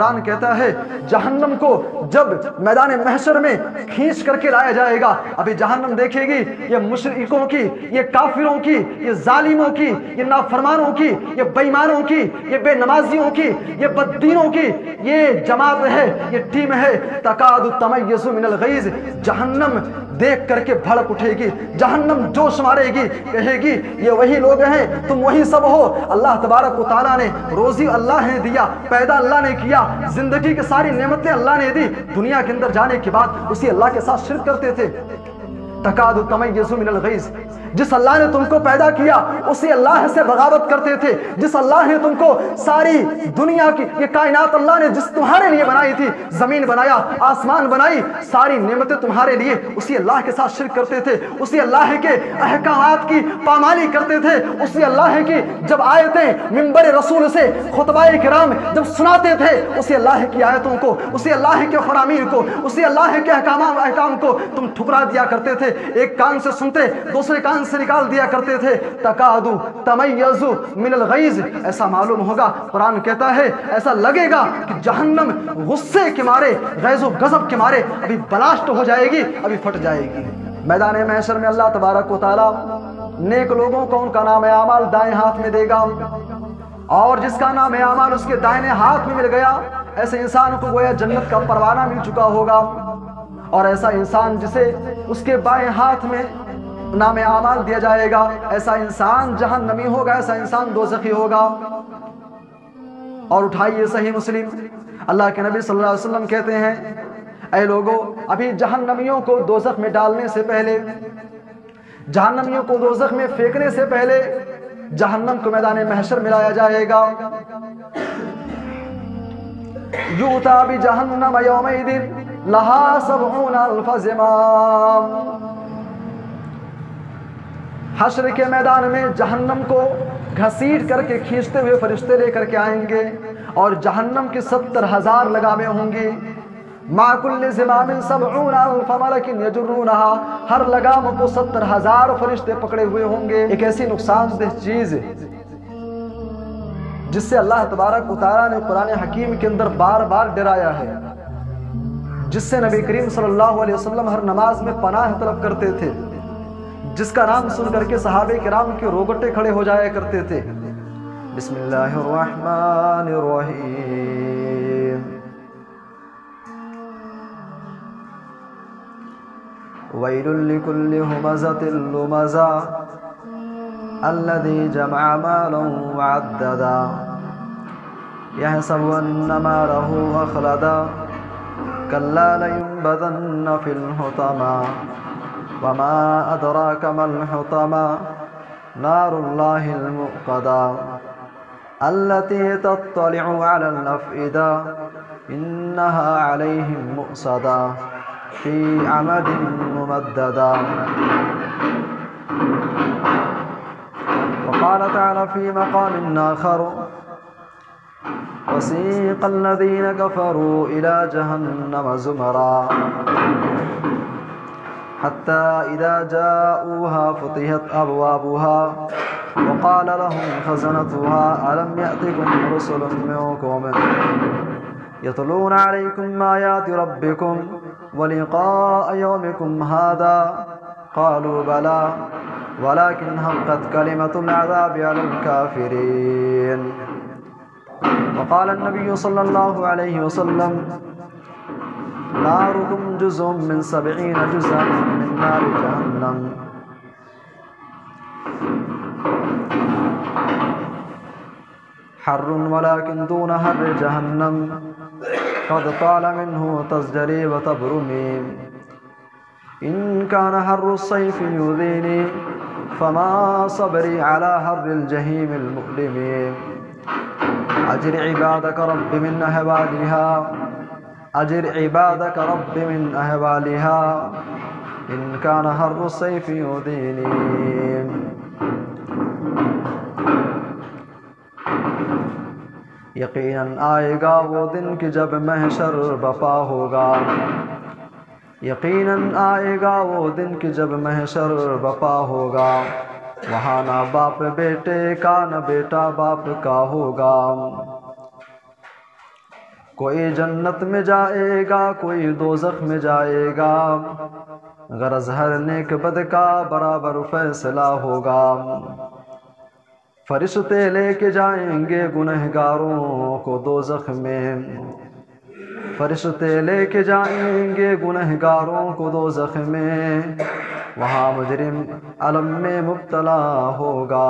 قرآن کہتا ہے جہنم کو جب میدان محشر میں کھینچ کر کے لایا جائے گا، ابھی جہنم دیکھے گی یہ مشرکوں کی، یہ کافروں کی، یہ ظالموں کی، یہ نافرمانوں کی، یہ بے ایمانوں کی، یہ بے نمازیوں کی، یہ بددینوں کی یہ جماعت ہے، یہ ٹیم ہے۔ تکاد تمیز من الغیظ، جہنم دیکھ کر کے بھڑک اٹھے گی، جہنم جوش مارے گی، کہے گی یہ وہی لوگ ہیں، تم وہی سب ہو۔ اللہ تبارک و تعالیٰ نے روزی اللہ نے دیا، پیدا اللہ نے کیا، زندگی کی ساری نعمتیں اللہ نے دی، دنیا کے اندر جانے کے بعد اسی اللہ کے ساتھ شرک کرتے تھے۔ تکاد تمیز من الغیظ، جس اللہ نے تم کو پیدا کیا اسی اللہ سے بغاوت کرتے تھے، جس اللہ نے تم کو ساری دنیا کی یہ کائنات اللہ نے جس تمہارے لیے بنائی تھی، زمین بنایا، آسمان بنائی، ساری نعمتیں تمہارے لیے، اسی اللہ کے ساتھ شرک کرتے تھے، اسی اللہ کے احکامات کی پامالی کرتے تھے، اسی اللہ کی جب آیتیں منبر رسول سے خطبہ کرام جب سناتے تھے، اسی اللہ کی آیتوں کو، اسی اللہ کے فرامین کو، اسی اللہ کے احکام کو تم ٹھکرا دیا کرتے تھے، ایک کان سے سنتے دوسرے کان سے نکال دیا کرتے تھے۔ تکاد تمیز من الغیظ، ایسا معلوم ہوگا، قرآن کہتا ہے ایسا لگے گا کہ جہنم غصے کے مارے، غیظ و غضب کے مارے ابھی بلاسٹ ہو جائے گی، ابھی پھٹ جائے گی۔ میدان محشر میں اللہ تبارک و تعالی نیک لوگوں کو ان کا نام اعمال دائیں ہاتھ میں دے گا، اور جس کا نام اعمال اس کے دائیں ہاتھ میں مل گیا، ایسے انسان کو گویا جنت کا پروانہ مل چکا ہوگا، اور ایسا انسان جسے اس کے بائیں ہاتھ میں نام اعمال دیا جائے گا، ایسا انسان جہنمی ہوگا، ایسا انسان دوزخی ہوگا۔ اور اٹھائیے صحیح مسلم، اللہ کے نبی صلی اللہ علیہ وسلم کہتے ہیں اے لوگو، ابھی جہنمیوں کو دوزخ میں ڈالنے سے پہلے، جہنمیوں کو دوزخ میں پھینکنے سے پہلے جہنم کو میدان محشر میں لایا جائے گا۔ یؤتی بجہنم یومئذ لہا 70,000 زمام، حشر کے میدان میں جہنم کو گھسیٹ کر کے کھینچتے ہوئے فرشتے لے کر کے آئیں گے، اور جہنم کی 70,000 لگامیں ہوں گی، مع کل زمام 70,000 ملک یجرونہا، ہر لگام کو 70,000 فرشتے پکڑے ہوئے ہوں گے۔ ایک ایسی نقصان دہ چیز جس سے اللہ تبارک و تعالیٰ نے قرآن حکیم کے اندر بار بار ڈرایا ہے، جس سے نبی کریم صلی اللہ علیہ وسلم ہر نماز میں پناہ طلب کرتے تھے، جس کا نام سن کر کے صحابہ کرام کے روگٹے کھڑے ہو جایا کرتے تھے۔ بسم اللہ الرحمن الرحیم، ویل لکل ہمزۃ لمزہ الذی جمع مالا وعددا یحسب ان مالہ اخلدا کلا لینبذن فی الحطمہ وما ادراک ما الحطمہ نار اللہ الموقدہ التي تطلع على الافئدہ انها علیہم مؤصدہ فی عمد ممددہ۔ وقال تعالى في مقام آخر وسيق الذين كفروا إلى جهنم زمرا حتى إذا جاءوها فتحت أبوابها وقال لهم خزنتها ألم يأتكم رسل منكم يتلون عليكم آيات ربكم ولقاء يومكم هذا قالوا بلى ولكن حقت كلمة العذاب على الكافرين۔ وقال النبي صلى الله عليه وسلم ناركم جزء من 70 جزءا من نار جهنم۔ حر ولكن دون حر جهنم قد طال منه تزجري وتبرمي إن كان حر الصيف يؤذيني فما صبري على حر الجحيم المؤلم أجر عبادك رب من أهوالها أجر عبادك رب من أهوالها إن كان حر الصيف يؤذيني۔ یقیناً آئے گا وہ دن کہ جب محشر بپا ہوگا، یقیناً آئے گا وہ دن کہ جب محشر بپا ہوگا، وہاں نہ باپ بیٹے کا نہ بیٹا باپ کا ہوگا۔ کوئی جنت میں جائے گا کوئی دوزخ میں جائے گا، غرض ہر نیک بد کا برابر فیصلہ ہوگا۔ فرشتے لے کے جائیں گے گنہگاروں کو دوزخ میں، فرشتے لے کے جائیں گے گنہگاروں کو دوزخ میں، وہاں مجرم علم میں مبتلا ہوگا۔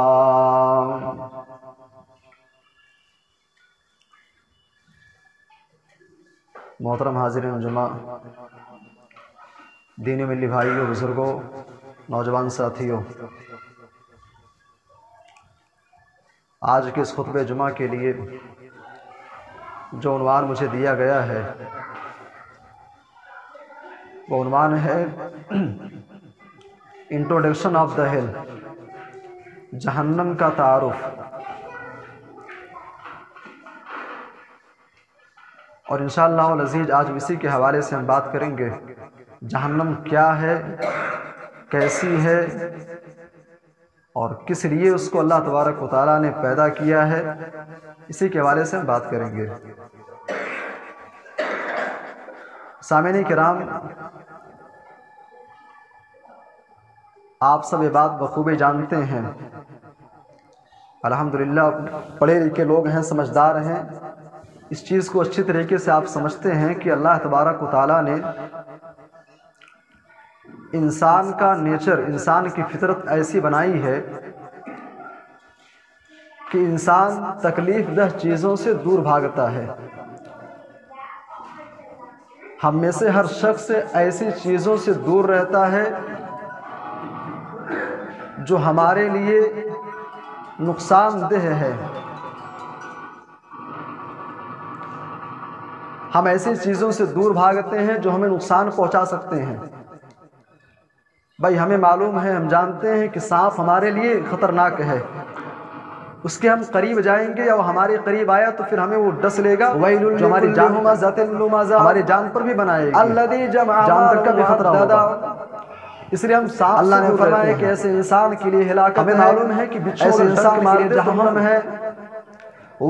محترم حاضرین جمعہ، دینی ملی بھائیوں، بزرگوں، نوجوان ساتھیوں، آج کے اس خطبہ جمعہ کے لیے جو عنوان مجھے دیا گیا ہے وہ عنوان ہے انٹروڈکشن آف دا ہیل، جہنم کا تعارف۔ اور انشاءاللہ العزیز آج اسی کے حوالے سے ہم بات کریں گے، جہنم کیا ہے، کیسی ہے، اور کس لیے اس کو اللہ تبارک و تعالیٰ نے پیدا کیا ہے، اسی کے حوالے سے ہم بات کریں گے۔ سامعین کرام، آپ سب یہ بات بخوبی جانتے ہیں، الحمدللہ پڑھے لکھے لوگ ہیں، سمجھدار ہیں، اس چیز کو اچھی طریقے سے آپ سمجھتے ہیں کہ اللہ تبارک و تعالیٰ نے انسان کا نیچر، انسان کی فطرت ایسی بنائی ہے کہ انسان تکلیف دہ چیزوں سے دور بھاگتا ہے۔ ہم میں سے ہر شخص ایسی چیزوں سے دور رہتا ہے جو ہمارے لیے نقصان دہ ہے۔ ہم ایسی چیزوں سے دور بھاگتے ہیں جو ہمیں نقصان پہنچا سکتے ہیں۔ بھائی ہمیں معلوم ہے، ہم جانتے ہیں کہ سانپ ہمارے لیے خطرناک ہے، اس کے ہم قریب جائیں گے یا وہ ہمارے قریب آیا تو پھر ہمیں وہ ڈس لے گا، جو ہماری جان پر بھی بنائے گی، جان تک کا بھی خطرہ ہوگا۔ اس لیے ہم سانپ، اللہ نے فرمایا کہ ایسے انسان کے لیے ہلاکت ہے۔ ہمیں معلوم ہے کہ ایسے انسان کے لیے جہنم ہے،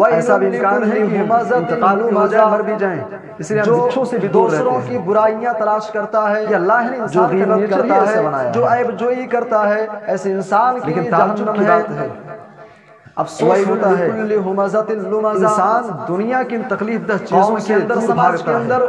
ایسا بھی امکان ہے کہ انتقال ہو جائے، مر بھی جائیں۔ اس لیے ہم بچھوں سے بھی دوسروں کی برائیاں تلاش کرتا ہے، یہ اللہ نے انسان کی غیبت کرتا ہے، جو عیب جوئی کرتا ہے، ایسے انسان کے لیے جہنم ہے۔ افسوس ہوتا ہے انسان دنیا کی تکلیف دہ چیزوں کے اندر، سماج کے اندر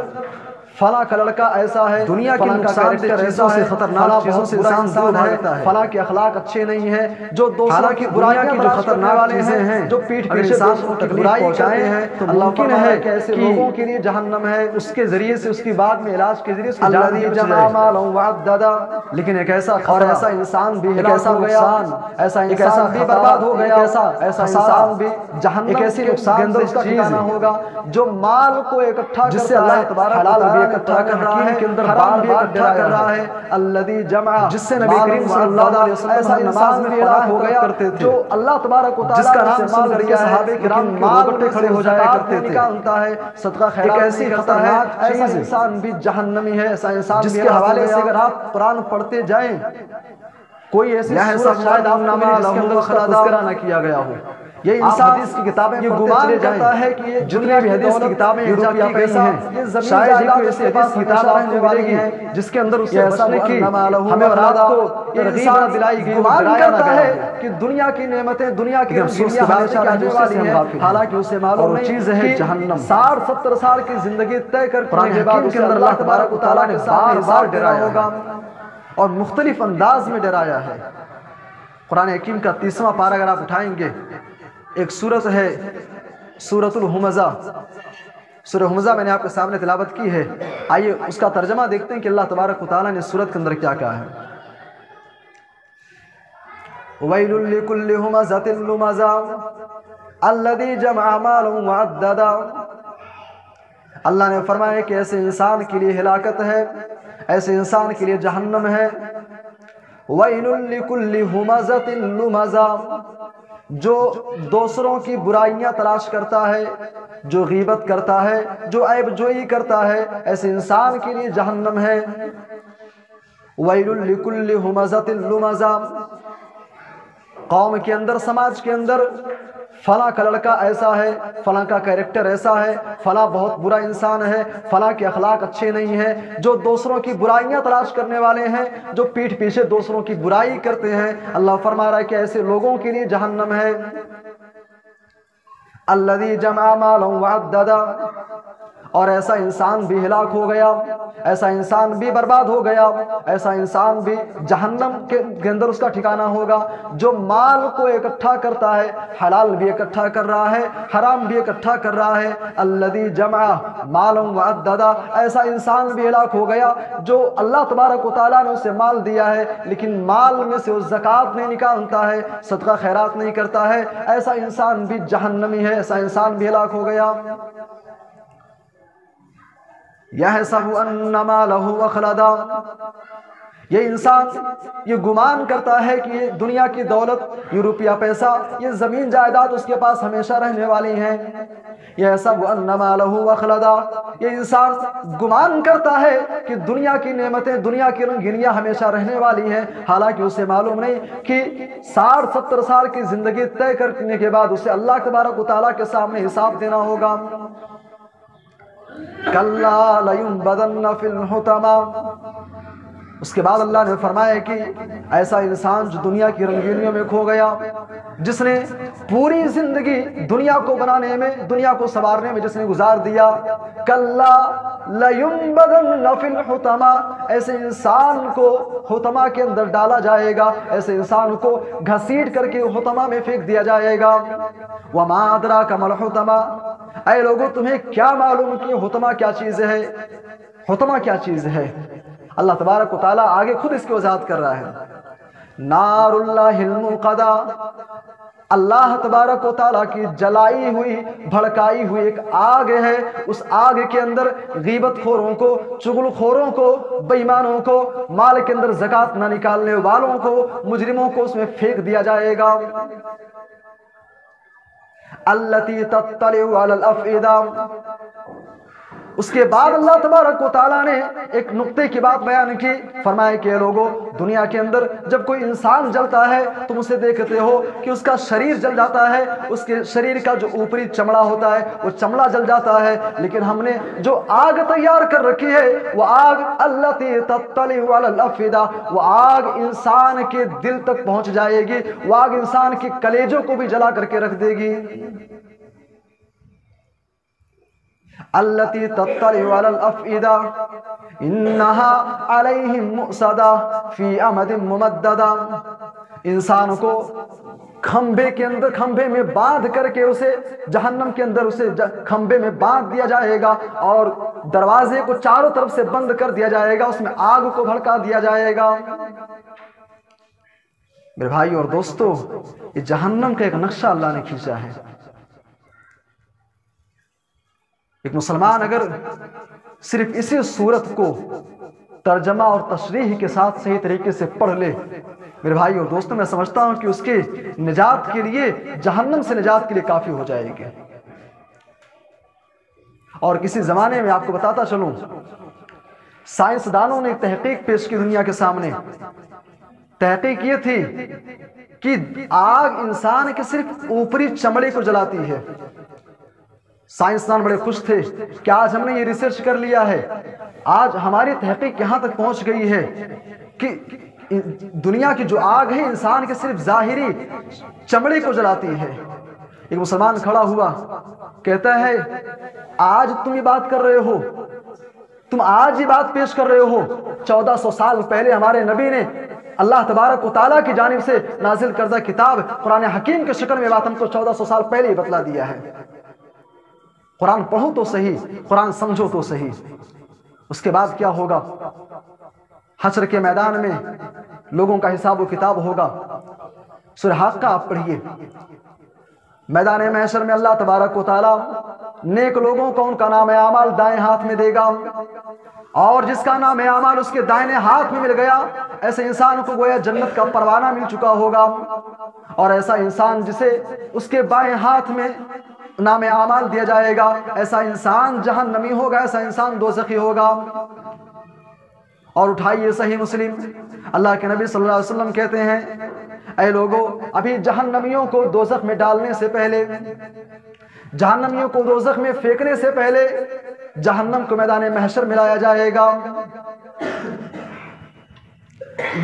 فلاں کا لڑکا ایسا ہے، دنیا کی نقصان دہ چیزوں سے، خطرناک چیزوں سے انسان دور بھاگتا ہے، فلاں کے اخلاق اچھے نہیں ہیں، جو دوسروں کی برائیاں کی جو خطرناک چیزیں ہیں، جو پیٹھ پیچھے انسان کو تکلیف پہنچاتے ہیں، تو ممکن ہے کہ ایسے لوگوں کے لیے جہنم ہے، اس کے ذریعے سے، اس کی بعد میں علاج کے ذریعے سے جان بھی بچ جائے۔ لیکن ایک ایسا اور ایسا انسان بھی ایک ایسا نقصان، ایسا انسان بھی برباد ہو گیا، ایسا انسان بھی جہنم ایک ایسی نقصان دہ چیز ہوگا جو مال کو اکٹھا جس سے اللہ تبارک و تعالیٰ اکٹھا کر رہا ہے، کے اندر بار بار اکٹھا کر رہا ہے، الذی جمع، جس سے نبی کریم صلی اللہ علیہ وسلم ایسا نماز میں ہلاک ہو گیا کرتے تھے، جو اللہ تبارک و تعالیٰ جس کا نام سن کر کے صحابہ کرام مال پہ کھڑے ہو جایا کرتے تھے، ہوتا ہے صدقہ خیرات، ایک ایسی خطرناک ایسا انسان بھی جہنمی ہے، ایسا انسان جس کے حوالے سے اگر آپ قرآن پڑھتے جائیں، کوئی ایسی سورت شاید آپ نام جس کے اندر تذکرہ نہ کیا گیا ہو، یہ انسان حدیث کی کتابیں یہ گمان کرتا ہے کہ یہ جتنی بھی حدیث کی کتابیں یورپیا گئی ہیں، شاید ہی کوئی ایسی حدیث کی کتاب آنے والی ہے جس کے اندر اسے بچنے کی ہمیں اور آپ کو ترغیب دلائی گئی، گمان کرتا ہے کہ دنیا کی نعمتیں، دنیا کی دنیا ہمیشہ رہنے والی ہیں، حالانکہ اسے معلوم نہیں چیز ہے جہنم۔ 60-70 سال کی زندگی طے کرنے کے بعد کے اندر اللہ تبارک و تعالیٰ نے بار بار ڈرایا ہوگا اور مختلف انداز میں ڈرایا ہے۔ قرآن حکیم کا 30واں پارہ اگر آپ اٹھائیں گے، ایک سورت ہے سورۃ الہمزہ، سورہ ہمزہ میں نے آپ کے سامنے تلاوت کی ہے، آئیے اس کا ترجمہ دیکھتے ہیں کہ اللہ تبارک و تعالیٰ نے سورت کے اندر کیا کہا ہے۔ وَيْلٌ لِّكُلِّ هُمَزَةٍ لُمَزَةٍ الَّذِي جَمَعَ مَالًا وَعَدَّدَهُ۔ اللہ نے فرمایا کہ ایسے انسان کے لیے ہلاکت ہے، ایسے انسان کے لیے جہنم ہے۔ وَيْلٌ لِّكُلِّ هُمَزَةٍ لُمَزَةٍ، جو دوسروں کی برائیاں تلاش کرتا ہے، جو غیبت کرتا ہے، جو عیب جوئی کرتا ہے، ایسے انسان کے لیے جہنم ہے۔ وَيْلٌ لِّكُلِّ هُمَزَةٍ لُمَزَةٍ، قوم کے اندر، سماج کے اندر فلاں کا لڑکا ایسا ہے، فلاں کا کیریکٹر ایسا ہے، فلاں بہت برا انسان ہے، فلاں کے اخلاق اچھے نہیں ہیں، جو دوسروں کی برائیاں تلاش کرنے والے ہیں، جو پیٹھ پیچھے دوسروں کی برائی کرتے ہیں، اللہ فرما رہا ہے کہ ایسے لوگوں کے لیے جہنم ہے۔ الذی جمع مالا وعددا، اور ایسا انسان بھی ہلاک ہو گیا، ایسا انسان بھی برباد ہو گیا، ایسا انسان بھی جہنم کے اندر اس کا ٹھکانہ ہوگا جو مال کو اکٹھا کرتا ہے، حلال بھی اکٹھا کر رہا ہے، حرام بھی اکٹھا کر رہا ہے۔ الذی جمع مالا وعددا، ایسا انسان بھی ہلاک ہو گیا جو اللہ تبارک و تعالیٰ نے اسے مال دیا ہے لیکن مال میں سے وہ زکوٰۃ نہیں نکالتا ہے، صدقہ خیرات نہیں کرتا ہے، ایسا انسان بھی جہنمی ہے، ایسا انسان بھی ہلاک ہو گیا۔ یحسب ان مالہ اخلدا، یہ انسان یہ گمان کرتا ہے کہ یہ دنیا کی دولت، یہ روپیہ پیسہ، یہ زمین جائیداد اس کے پاس ہمیشہ رہنے والی ہیں۔ یحسب ان مالہ اخلدا، یہ انسان گمان کرتا ہے کہ دنیا کی نعمتیں، دنیا کی رنگینیاں ہمیشہ رہنے والی ہیں، حالانکہ اسے معلوم نہیں کہ 60-70 سال کی زندگی طے کرنے کے بعد اسے اللہ تبارک و تعالیٰ کے سامنے حساب دینا ہوگا۔ کلا لینبذن فی الحطمہ، اس کے بعد اللہ نے فرمایا کہ ایسا انسان جو دنیا کی رنگینیوں میں کھو گیا، جس نے پوری زندگی دنیا کو بنانے میں، دنیا کو سنوارنے میں جس نے گزار دیا، کلا لینبذن فی الحطمہ، ایسے انسان کو حطمہ کے اندر ڈالا جائے گا، ایسے انسان کو گھسیٹ کر کے حطمہ میں پھینک دیا جائے گا۔ وما ادراک ما الحطمہ، اے لوگوں تمہیں کیا معلوم کہ حطمہ کیا چیز ہے؟ حطمہ کیا چیز ہے؟ اللہ تبارک و تعالیٰ آگے خود اس کی وضاحت کر رہا ہے۔ نار اللہ الموقدہ، اللہ تبارک و تعالیٰ کی جلائی ہوئی، بھڑکائی ہوئی ایک آگ ہے، اس آگ کے اندر غیبت خوروں کو، چغل خوروں کو، بے ایمانوں کو، مال کے اندر زکوٰۃ نہ نکالنے والوں کو، مجرموں کو اس میں پھینک دیا جائے گا۔ التی تطلع علی الافئدہ، اس کے بعد اللہ تبارک و تعالیٰ نے ایک نقطے کی بات بیان کی، فرمایا کہ لوگوں دنیا کے اندر جب کوئی انسان جلتا ہے تم اسے دیکھتے ہو کہ اس کا شریر جل جاتا ہے، اس کے شریر کا جو اوپری چمڑا ہوتا ہے وہ چمڑا جل جاتا ہے، لیکن ہم نے جو آگ تیار کر رکھی ہے وہ آگ التی تطلع علی الافئدہ، وہ آگ انسان کے دل تک پہنچ جائے گی، وہ آگ انسان کے کلیجوں کو بھی جلا کر کے رکھ دے گی۔ التی تطلع علی الافئدہ انہا علیہم مؤصدہ فی امد ممددہ، انسان کو کھمبے کے اندر، کھمبے میں باندھ کر کے اسے جہنم کے اندر اسے کھمبے میں باندھ دیا جائے گا اور دروازے کو چاروں طرف سے بند کر دیا جائے گا، اس میں آگ کو بھڑکا دیا جائے گا۔ میرے بھائی اور دوستو، یہ جہنم کا ایک نقشہ اللہ نے کھینچا ہے۔ ایک مسلمان اگر صرف اسی صورت کو ترجمہ اور تشریح کے ساتھ صحیح طریقے سے پڑھ لے، میرے بھائی اور دوستوں، میں سمجھتا ہوں کہ اس کے نجات کے لیے، جہنم سے نجات کے لیے کافی ہو جائے گی۔ اور کسی زمانے میں آپ کو بتاتا چلوں، سائنسدانوں نے ایک تحقیق پیش کی دنیا کے سامنے۔ تحقیق یہ تھی کہ آگ انسان کے صرف اوپری چمڑے کو جلاتی ہے۔ سائنسدان بڑے خوش تھے کہ آج ہم نے یہ ریسرچ کر لیا ہے، آج ہماری تحقیق یہاں تک پہنچ گئی ہے کہ دنیا کی جو آگ ہے انسان کے صرف ظاہری چمڑے کو جلاتی ہے۔ ایک مسلمان کھڑا ہوا، کہتا ہے آج تم یہ بات کر رہے ہو، تم آج یہ بات پیش کر رہے ہو، 1400 سال پہلے ہمارے نبی نے اللہ تبارک و تعالیٰ کی جانب سے نازل کردہ کتاب قرآن حکیم کے شکل میں بات ہم کو 1400 سال پہلے ہی بتلا دیا ہے۔ قرآن پڑھو تو صحیح، قرآن سمجھو تو صحیح۔ اس کے بعد کیا ہوگا؟ حشر کے میدان میں لوگوں کا حساب و کتاب ہوگا۔ سورہ حاقہ آپ پڑھیے، میدان محشر میں اللہ تبارک و تعالیٰ نیک لوگوں کو ان کا نام اعمال دائیں ہاتھ میں دے گا، اور جس کا نام اعمال اس کے دائیں ہاتھ میں مل گیا، ایسے انسان کو گویا جنت کا پروانہ مل چکا ہوگا، اور ایسا انسان جسے اس کے بائیں ہاتھ میں نام اعمال دیا جائے گا، ایسا انسان جہنمی ہوگا، ایسا انسان دوزخی ہوگا۔ اور اٹھائیے صحیح مسلم، اللہ کے نبی صلی اللہ علیہ وسلم کہتے ہیں اے لوگو، ابھی جہنمیوں کو دوزخ میں ڈالنے سے پہلے، جہنمیوں کو دوزخ میں پھینکنے سے پہلے جہنم کو میدان محشر میں لایا جائے گا۔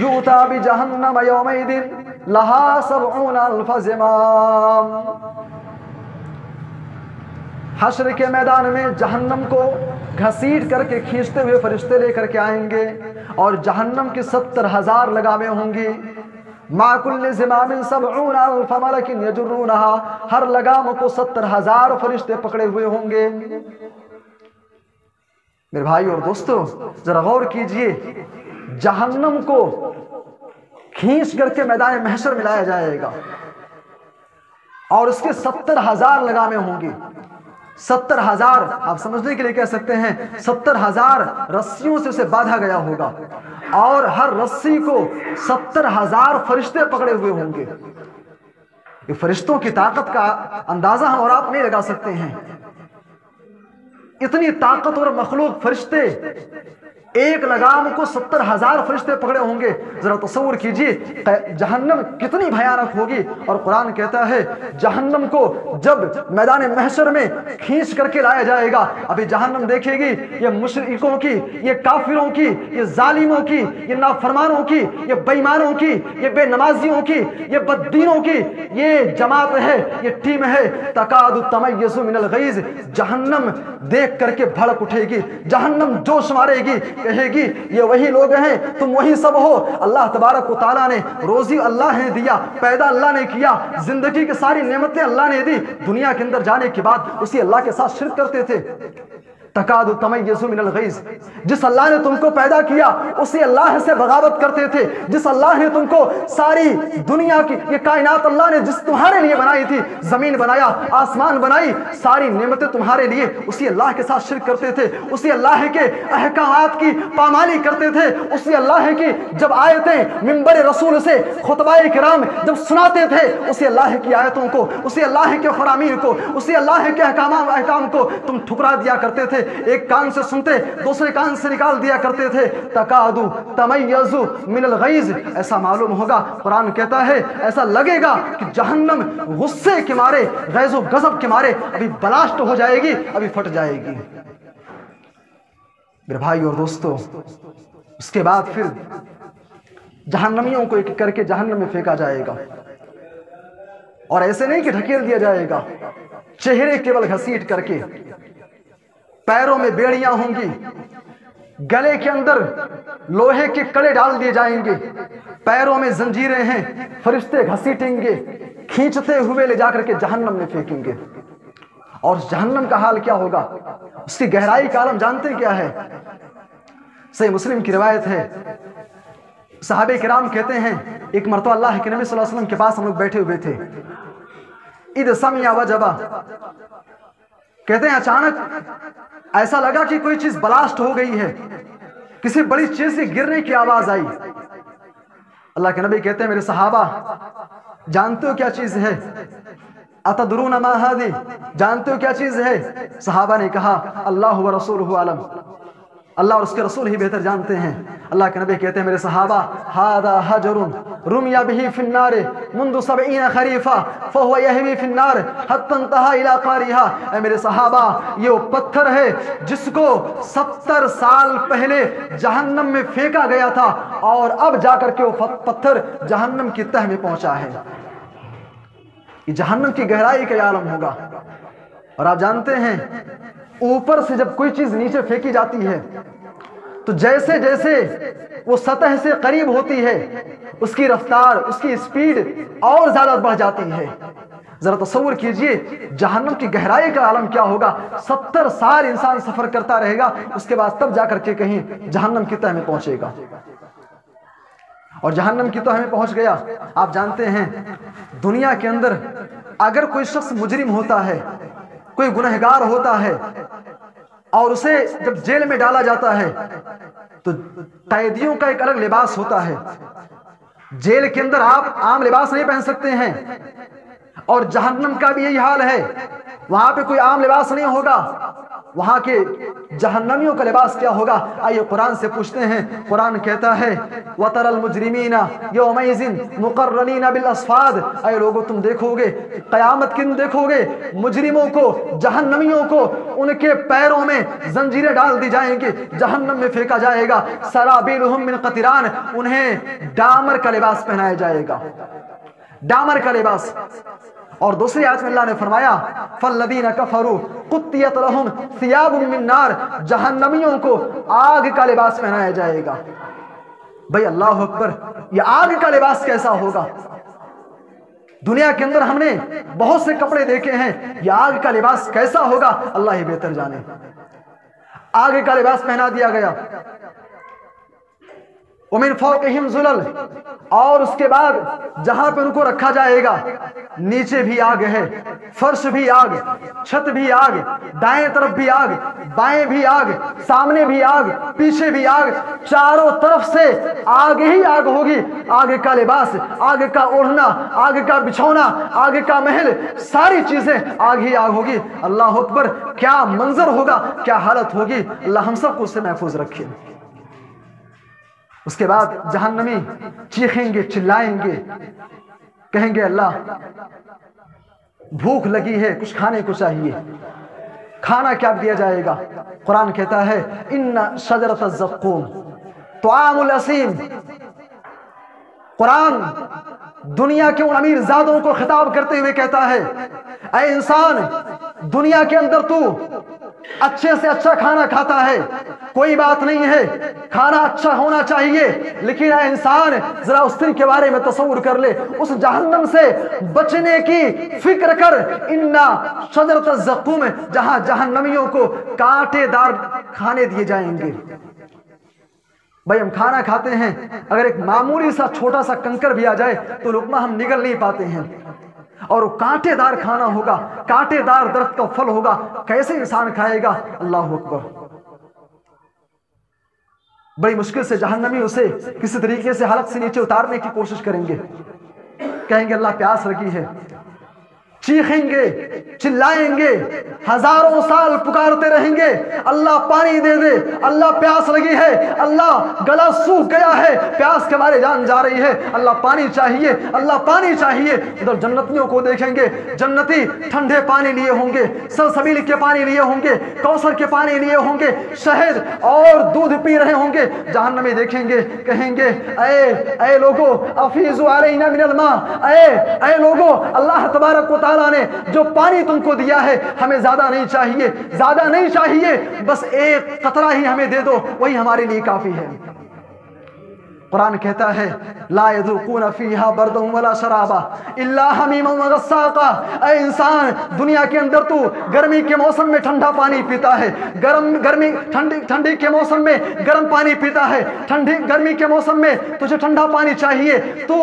یؤتی بجہنم یومئذ لہا 70,000 زمام، حشر کے میدان میں جہنم کو گھسیٹ کر کے کھینچتے ہوئے فرشتے لے کر کے آئیں گے، اور جہنم کی 70,000 لگامیں ہوں گی۔ مع کل زمام 70,000 ملک یجرونها، ہر لگام کو 70,000 فرشتے پکڑے ہوئے ہوں گے۔ میرے بھائی اور دوستو، ذرا غور کیجئے، جہنم کو کھینچ کر کے میدان محشر میں لایا جائے گا، اور اس کے 70,000 لگامیں ہوں گی۔ 70,000 آپ سمجھنے کے لیے کہہ سکتے ہیں 70,000 رسیوں سے اسے باندھا گیا ہوگا، اور ہر رسی کو 70,000 فرشتے پکڑے ہوئے ہوں گے۔ یہ فرشتوں کی طاقت کا اندازہ ہم اور آپ نہیں لگا سکتے ہیں۔ اتنی طاقتور مخلوق فرشتے، ایک لگام کو 70,000 فرشتے پکڑے ہوں گے۔ ذرا تصور کیجئے جہنم کتنی بھیانک ہوگی۔ اور قرآن کہتا ہے جہنم کو جب میدان محشر میں کھینچ کر کے لایا جائے گا، ابھی جہنم دیکھے گی یہ مشرکوں کی، یہ کافروں کی، یہ ظالموں کی، یہ نافرمانوں کی، یہ بے ایمانوں کی، یہ بے نمازیوں کی، یہ بددینوں کی یہ جماعت ہے، یہ ٹیم ہے۔ تکاد تمیز من الغیظ، جہنم دیکھ کر کے بھڑک اٹھے گی، جہنم جوش مارے گی، کہے گی یہ وہی لوگ ہیں، تم وہی سب ہو۔ اللہ تبارک و تعالیٰ نے روزی اللہ نے دیا، پیدا اللہ نے کیا، زندگی کی ساری نعمتیں اللہ نے دی، دنیا کے اندر جانے کے بعد اسی اللہ کے ساتھ شرک کرتے تھے۔ تکاد تمیز من الغیظ، جس اللہ نے تم کو پیدا کیا اسی اللہ سے بغاوت کرتے تھے، جس اللہ نے تم کو ساری دنیا کی یہ کائنات اللہ نے جس تمہارے لیے بنائی تھی، زمین بنایا، آسمان بنائی، ساری نعمتیں تمہارے لیے، اسی اللہ کے ساتھ شرک کرتے تھے، اسی اللہ کے احکامات کی پامالی کرتے تھے، اسی اللہ کی جب آیتیں منبر رسول سے خطبہ کرام جب سناتے تھے، اسی اللہ کی آیتوں کو، اسی اللہ کے فرامین کو، اسی اللہ کے احکام کو تم ٹھکرا دیا کرتے تھے، ایک کان سے سنتے دوسرے کان سے نکال دیا کرتے تھے۔ تکادو تمیزو من الغیظ، ایسا معلوم ہوگا، قرآن کہتا ہے ایسا لگے گا کہ جہنم غصے کے مارے، غیظ و غضب کے مارے ابھی بلاسٹ ہو جائے گی، ابھی پھٹ جائے گی۔ میرے بھائی اور دوستو، اس کے بعد پھر جہنمیوں کو ایک کر کے جہنم میں پھینکا جائے گا، اور ایسے نہیں کہ ڈھکیل دیا جائے گا، چہرے کیول گھسیٹ کر کے، پیروں میں بیڑیاں ہوں گی، گلے کے اندر لوہے کے کڑے ڈال دیے جائیں گے، پیروں میں زنجیریں ہیں، فرشتے گھسیٹیں گے، کھینچتے ہوئے لے جا کر کے جہنم میں پھینکیں گے۔ اور جہنم کا حال کیا ہوگا، اس کی گہرائی کا عالم جانتے کیا ہے؟ صحیح مسلم کی روایت ہے، صحابہ کرام کہتے ہیں ایک مرتبہ اللہ کے نبی صلی اللہ علیہ وسلم کے پاس ہم لوگ بیٹھے ہوئے تھے، اذ سمع وجبا، کہتے ہیں اچانک ایسا لگا کہ کوئی چیز بلاسٹ ہو گئی ہے، کسی بڑی چیز سے گرنے کی آواز آئی۔ اللہ کے نبی کہتے ہیں میرے صحابہ جانتے ہو کیا چیز ہے؟ اتدرون ما هذه، جانتے ہو کیا چیز ہے؟ صحابہ نے کہا اللہ و رسولہ عالم، اللہ اور اس کے رسول ہی بہتر جانتے ہیں۔ اللہ کے نبی کہتے ہیں میرے صحابہ هذا حجر رمي به في النار منذ 70 خريفا فهو يهوي في النار حتى انتهى الى قارها، اے میرے صحابہ یہ وہ پتھر ہے جس کو 70 سال پہلے جہنم میں پھینکا گیا تھا، اور اب جا کر کے وہ پتھر جہنم کی تہ میں پہنچا ہے۔ یہ جہنم کی گہرائی کا عالم ہوگا۔ اور آپ جانتے ہیں اوپر سے جب کوئی چیز نیچے پھینکی جاتی ہے تو جیسے جیسے وہ سطح سے قریب ہوتی ہے اس کی رفتار، اس کی سپیڈ اور زیادہ بڑھ جاتی ہے۔ ذرا تصور کیجئے جہنم کی گہرائی کا عالم کیا ہوگا۔ 70 سال انسان سفر کرتا رہے گا، اس کے بعد تب جا کر کے کہیں جہنم کی تہ میں پہنچے گا۔ اور جہنم کی تہ میں پہنچ گیا، آپ جانتے ہیں دنیا کے اندر اگر کوئی شخص مجرم ہوتا ہے، کوئی گنہگار ہوتا ہے، اور اسے جب جیل میں ڈالا جاتا ہے تو قیدیوں کا ایک الگ لباس ہوتا ہے۔ جیل کے اندر آپ عام لباس نہیں پہن سکتے ہیں، اور جہنم کا بھی یہی حال ہے، وہاں پہ کوئی عام لباس نہیں ہوگا، وہاں کے جہنمیوں کا لباس کیا ہوگا؟ آئیے قرآن سے پوچھتے ہیں۔ قرآن کہتا ہے وَتَرَى الْمُجْرِمِينَ يَوْمَئِذٍ مُقَرَّنِينَ بِالْأَصْفَادِ، اے لوگوں تم دیکھو گے قیامت کے دن دیکھو گے مجرموں کو، جہنمیوں کو، ان کے پیروں میں زنجیریں ڈال دی جائیں گی، جہنم میں پھینکا جائے گا۔ سرابیلہم من قطران، انہیں ڈامر کا لباس پہنایا جائے گا، ڈامر کا لباس۔ اور دوسری آیت میں اللہ نے فرمایا فالذین کفروا قطعت لهم ثیاب من نار، جہنمیوں کو آگ کا لباس پہنایا جائے گا۔ بھئی اللہ اکبر، یہ آگ کا لباس کیسا ہوگا؟ دنیا کے اندر ہم نے بہت سے کپڑے دیکھے ہیں، یہ آگ کا لباس کیسا ہوگا اللہ ہی بہتر جانے۔ آگ کا لباس پہنا دیا گیا۔ وَمِن فَوْقِهِمْ ظُلَلٌ، اور اس کے بعد جہاں پہ ان کو رکھا جائے گا نیچے بھی آگ ہے، فرش بھی آگ، چھت بھی آگ، دائیں طرف بھی آگ، بائیں بھی آگ، سامنے بھی آگ، پیچھے بھی آگ، چاروں طرف سے آگ ہی آگ ہوگی۔ آگ کا لباس، آگ کا اوڑھنا، آگ کا بچھونا، آگ کا محل، ساری چیزیں آگ ہی آگ ہوگی۔ اللہ اکبر، کیا منظر ہوگا، کیا حالت ہوگی، اللہ ہم سب کو اس سے محفوظ رکھے۔ اس کے بعد جہنمی چیخیں گے، چلائیں گے، کہیں گے اللہ بھوک لگی ہے، کچھ کھانے کو چاہیے۔ کھانا کیا دیا جائے گا؟ قرآن کہتا ہے ان شجرۃ الزقوم طعام الاسیم۔ قرآن دنیا کے ان امیر زادوں کو خطاب کرتے ہوئے کہتا ہے اے انسان، دنیا کے اندر تو اچھے سے اچھا کھانا کھاتا ہے، کوئی بات نہیں ہے، کھانا اچھا ہونا چاہیے، لیکن اے انسان ذرا اس دن کے بارے میں تصور کر لے، اس جہنم سے بچنے کی فکر کر۔ انا شجرۃ الزقوم، جہاں جہنمیوں کو کانٹے دار کھانے دیے جائیں گے۔ بھائی ہم کھانا کھاتے ہیں، اگر ایک معمولی سا چھوٹا سا کنکر بھی آ جائے تو لقمہ ہم نگل نہیں پاتے ہیں، اور کانٹے دار کھانا ہوگا، کانٹے دار درخت کا پھل ہوگا، کیسے انسان کھائے گا؟ اللہ اکبر۔ بڑی مشکل سے جہنمی اسے کسی طریقے سے حلق سے نیچے اتارنے کی کوشش کریں گے، کہیں گے اللہ پیاس لگی ہے، چیخیں گے، چلائیں گے، ہزاروں سال پکارتے رہیں گے اللہ پانی دے دے، اللہ پیاس لگی ہے، اللہ گلا سوکھ گیا ہے، پیاس کے مارے جان جا رہی ہے، اللہ پانی چاہیے، اللہ پانی چاہیے۔ ادھر جنتیوں کو دیکھیں گے، جنتی ٹھنڈے پانی لیے ہوں گے، سلسبیل کے پانی لیے ہوں گے، کوثر کے پانی لیے ہوں گے، شہد اور دودھ پی رہے ہوں گے۔ جہنمی دیکھیں گے، کہیں گے اے لوگو افیضوا علینا من الماء، اے لوگو اللہ تبارک و تعالیٰ نے جو پانی تم کو دیا ہے ہمیں زیادہ نہیں چاہیے، زیادہ نہیں چاہیے، بس ایک قطرہ ہی ہمیں دے دو، وہی ہمارے لیے کافی ہے۔ قرآن کہتا ہے لا یذوقون فیہا بردا ولا شرابا الا حمیما وغساقا۔ اے انسان، دنیا کے اندر تو گرمی کے موسم میں ٹھنڈا پانی پیتا ہے، ٹھنڈی کے موسم میں گرم پانی پیتا ہے، گرمی کے موسم میں تجھے ٹھنڈا پانی چاہیے، تو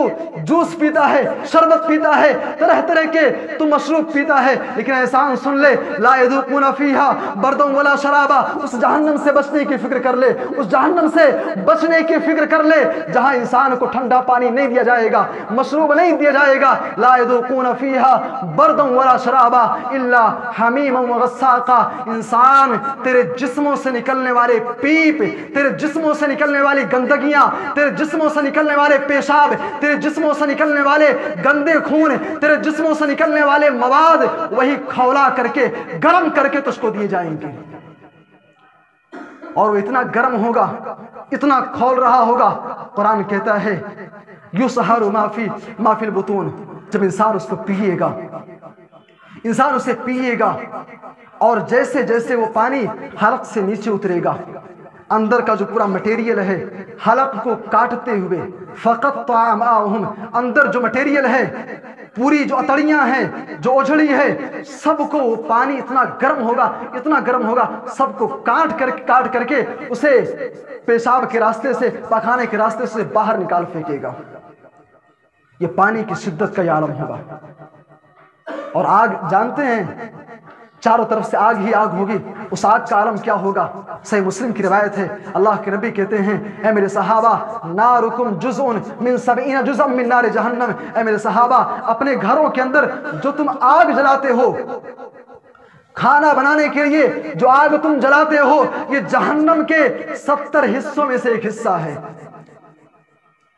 جوس پیتا ہے، شربت پیتا ہے، طرح طرح کے تو مشروب پیتا ہے، لیکن احسان سن لے لا یذوقون فیہا بردا ولا شرابا۔ اس جہنم سے بچنے کی فکر کر لے، اس جہنم سے بچنے کی فکر کر لے جہاں انسان کو ٹھنڈا پانی نہیں دیا جائے گا، مشروب نہیں دیا جائے گا۔ لا یذوقون فیہا بردا ولا شرابا الا حمیما وغساقا۔ انسان تیرے جسموں سے نکلنے والے پیپ، تیرے جسموں سے نکلنے والی گندگیاں، تیرے جسموں سے نکلنے والے پیشاب، تیرے جسموں سے نکلنے والے گندے خون، تیرے جسموں سے نکلنے والے مواد، وہی کھولا کر کے گرم کر کے تجھ کو دیے جائیں گے، اور وہ اتنا گرم ہوگا، اتنا کھول رہا ہوگا۔ قرآن کہتا ہے یُسْحَرُ مَا فِی الْبُطُونِ، جب انسان اس کو پیے گا، انسان اسے پیے گا، اور جیسے جیسے وہ پانی حلق سے نیچے اترے گا، اندر کا جو پورا مٹیریل ہے حلق کو کاٹتے ہوئے فَقَطَّعَ مَاءُهُمْ، اندر جو مٹیریل ہے، پوری جو اتڑیاں ہیں، جو اجڑی ہے، سب کو پانی اتنا گرم ہوگا، اتنا گرم ہوگا، سب کو کاٹ کر کے اسے پیشاب کے راستے سے، پاخانے کے راستے سے باہر نکال پھینکے گا۔ یہ پانی کی شدت کا یہ عالم ہوگا۔ اور آگ جانتے ہیں چاروں طرف سے آگ ہی آگ ہوگی، اس آگ کا عالم کیا ہوگا؟ صحیح مسلم کی روایت ہے، اللہ کے نبی کہتے ہیں اے میرے صحابہ نارکم جزء من 70 جزء من نار جہنم، اے میرے صحابہ اپنے گھروں کے اندر جو تم آگ جلاتے ہو، کھانا بنانے کے لیے جو آگ تم جلاتے ہو یہ جہنم کے 70 حصوں میں سے ایک حصہ ہے.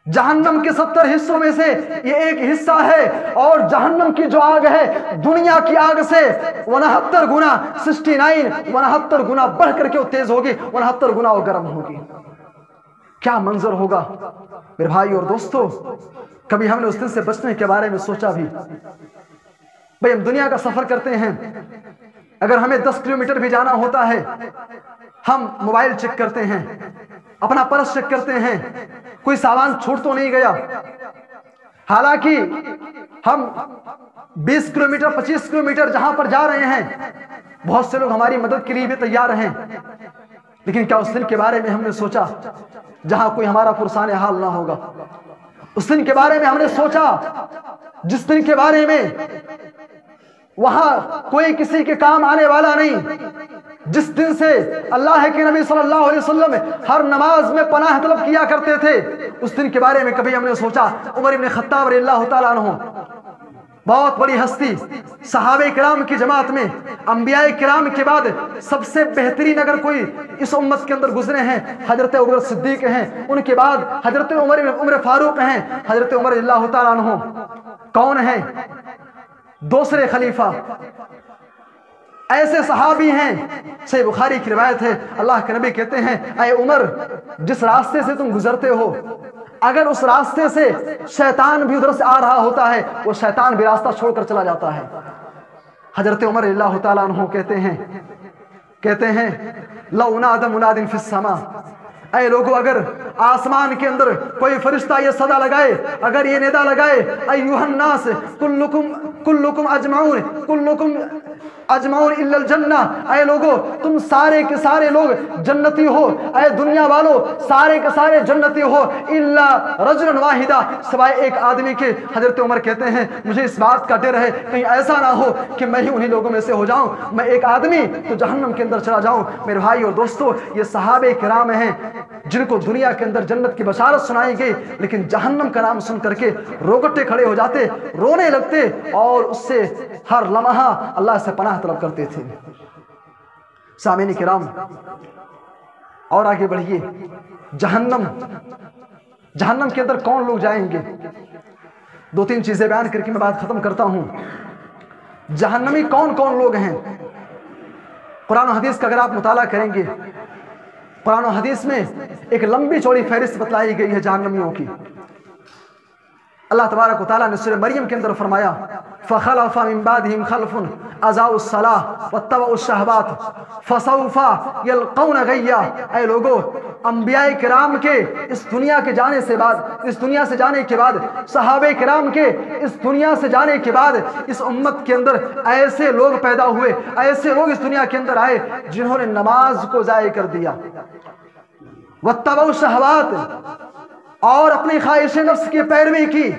جہنم کے 70 حصوں میں سے یہ ایک حصہ ہے. اور جہنم کی جو آگ ہے دنیا کی آگ سے 69 گنا 69 گنا بڑھ کر کے وہ تیز ہوگی، 69 گنا وہ گرم ہوگی. کیا منظر ہوگا میرے بھائی اور دوستو. کبھی ہم نے اس دن سے بچنے کے بارے میں سوچا بھی؟ بھئی ہم دنیا کا سفر کرتے ہیں، اگر ہمیں 10 کلومیٹر بھی جانا ہوتا ہے ہم موبائل چیک کرتے ہیں، اپنا پرس چیک کرتے ہیں، کوئی سامان چھوٹ تو نہیں گیا. حالانکہ ہم 20 کلومیٹر 25 کلومیٹر جہاں پر جا رہے ہیں بہت سے لوگ ہماری مدد کے لیے بھی تیار ہیں، لیکن کیا اس دن کے بارے میں ہم نے سوچا جہاں کوئی ہمارا پرسان حال نہ ہوگا؟ اس دن کے بارے میں ہم نے سوچا جس دن کے بارے میں وہاں کوئی کسی کے کام آنے والا نہیں، جس دن سے اللہ کے نبی صلی اللہ علیہ وسلم ہر نماز میں پناہ طلب کیا کرتے تھے، اس دن کے بارے میں کبھی ہم نے سوچا؟ عمر بن خطاب رضی اللہ تعالیٰ عنہ بہت بڑی ہستی، صحابہ کرام کی جماعت میں انبیاء کرام کے بعد سب سے بہترین اگر کوئی اس امت کے اندر گزرے ہیں حضرت ابوبکر صدیق ہیں، ان کے بعد حضرت عمر فاروق ہیں، حضرت عمر رضی اللہ تعالیٰ عنہ کون ہیں؟ دوسرے خلیفہ. ایسے صحابی ہیں، صحیح بخاری کی روایت ہے اللہ کے نبی کہتے ہیں اے عمر جس راستے سے تم گزرتے ہو اگر اس راستے سے شیطان بھی ادھر سے آ رہا ہوتا ہے وہ شیطان بھی راستہ چھوڑ کر چلا جاتا ہے. حضرت عمر رضی اللہ تعالیٰ عنہ کہتے ہیں لو نادى مناد فی السماء، اے لوگوں اگر آسمان کے اندر کوئی فرشتہ یہ صدا لگائے، اگر یہ ندا لگائے ایھا الناس کلکم اجمعون الا الجنہ، اے لوگوں تم سارے کے سارے لوگ جنتی ہو، اے دنیا والوں سارے کے سارے جنتی ہو الا رجلا واحدا، سوائے ایک آدمی کے. حضرت عمر کہتے ہیں مجھے اس بات کا ڈر ہے کہیں ایسا نہ ہو کہ میں ہی انہی لوگوں میں سے ہو جاؤں، میں ایک آدمی تو جہنم کے اندر چلا جاؤں. میرے بھائی اور دوستو یہ صحابہ کرام ہیں جن کو دنیا کے اندر جنت کی بشارت سنائی گئی، لیکن جہنم کا نام سن کر کے روگٹے کھڑے ہو جاتے، رونے لگتے اور اس سے ہر لمحہ اللہ سے پناہ طلب کرتے تھے. سامعین کرام اور آگے بڑھیے. جہنم کے اندر کون لوگ جائیں گے؟ 2-3 چیزیں بیان کر کے میں بات ختم کرتا ہوں. جہنمی کون کون لوگ ہیں؟ قرآن و حدیث کا اگر آپ مطالعہ کریں گے، قرآن و حدیث میں ایک لمبی چوڑی فہرست بتلائی گئی ہے جہنمیوں کی. اللہ تبارک و تعالیٰ نے سورہ مریم کے اندر فرمایا فَخَلَفَ مِن بَعْدِهِمْ خَلْفٌ أَضَاعُوا الصَّلَاةَ وَاتَّبَعُوا الشَّهَوَاتِ فَسَوْفَ يَلْقَوْنَ غَيًّا. اے لوگو انبیاء کرام کے اس دنیا سے جانے کے بعد صحابہ کرام کے اس دنیا سے جانے کے بعد اس امت کے اندر ایسے لوگ پیدا ہوئے، ایسے لوگ اس دنیا کے اندر آئے جنہوں نے نماز کو ضائع کر دیا، وَاتَّبَعُوا الشَّهَوَاتِ اور اپنی خواہش نفس کی پیروی کی.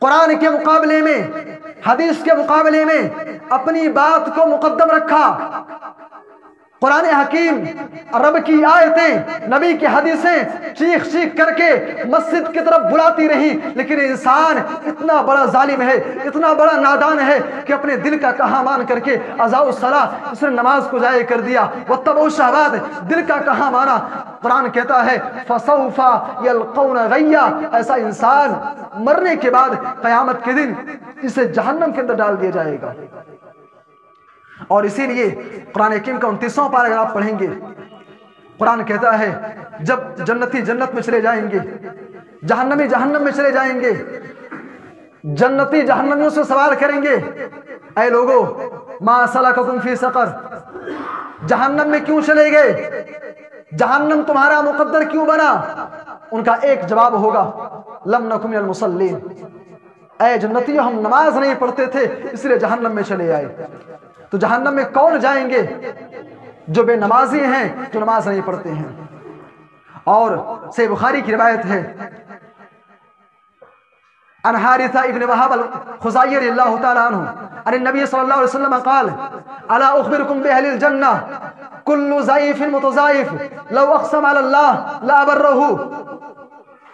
قرآن کے مقابلے میں حدیث کے مقابلے میں اپنی بات کو مقدم رکھا. قرآن حکیم رب کی آیتیں نبی کی حدیثیں چیخ کر کے مسجد کی طرف بلاتی رہی، لیکن انسان اتنا بڑا ظالم ہے، اتنا بڑا نادان ہے کہ اپنے دل کا کہا مان کر کے اضاعوا الصلاۃ اس نے نماز کو ضائع کر دیا، واتبعوا الشہوات دل کا کہا مانا. قرآن کہتا ہے فسوف یلقون غیا، ایسا انسان مرنے کے بعد قیامت کے دن اسے جہنم کے اندر ڈال دیا جائے گا. اور اسی لیے قرآن حکیم کا 29واں پارہ اگر آپ پڑھیں گے قرآن کہتا ہے جب جنتی جنت میں چلے جائیں گے، جہنمی جہنم میں چلے جائیں گے، جنتی جہنمیوں سے سوال کریں گے اے لوگو ما سلککم فی سقر، جہنم میں کیوں چلے گئے، جہنم تمہارا مقدر کیوں بنا؟ ان کا ایک جواب ہوگا لم نکن من المصلین، اے جنتیوں ہم نماز نہیں پڑھتے تھے اس لیے جہنم میں چلے آئے. تو جہنم میں کون جائیں گے؟ جو بے نمازی ہیں، جو نماز نہیں پڑھتے ہیں. اور صحیح بخاری کی روایت ہے عن حارثہ ابن وہب الخزاعی رضی اللہ تعالی عنہ عن النبی صلی اللہ علیہ وسلم قال الا اخبرکم باہل الجنہ کل ضعیف متضاعف لو اقسم علی اللہ لا برہ.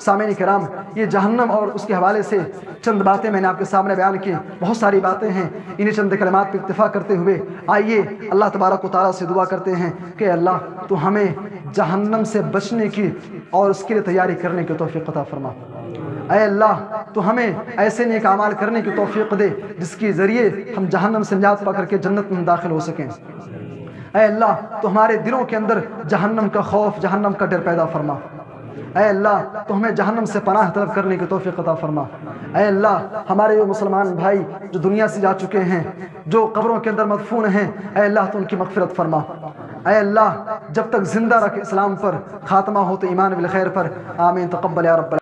سامعین کرام، یہ جہنم اور اس کے حوالے سے چند باتیں میں نے آپ کے سامنے بیان کی، بہت ساری باتیں ہیں، انہیں چند کلمات پہ اکتفا کرتے ہوئے آئیے اللہ تبارک و تعالیٰ سے دعا کرتے ہیں کہ اللہ تو ہمیں جہنم سے بچنے کی اور اس کے لیے تیاری کرنے کی توفیق عطا فرما۔ اے اللہ تو ہمیں ایسے نیک اعمال کرنے کی توفیق دے جس کے ذریعے ہم جہنم سے نجات پا کر کے جنت میں داخل ہو سکیں۔ اے اللہ تو ہمارے دلوں کے اندر جہنم کا خوف، جہنم کا ڈر پیدا فرما۔ اے اللہ تو ہمیں جہنم سے پناہ طلب کرنے کی توفیق عطا فرما۔ اے اللہ ہمارے وہ مسلمان بھائی جو دنیا سے جا چکے ہیں، جو قبروں کے اندر مدفون ہیں، اے اللہ تو ان کی مغفرت فرما۔ اے اللہ جب تک زندہ رکھ اسلام پر، خاتمہ ہو تو ایمان بالخیر پر، آمین تقبل یا رب۔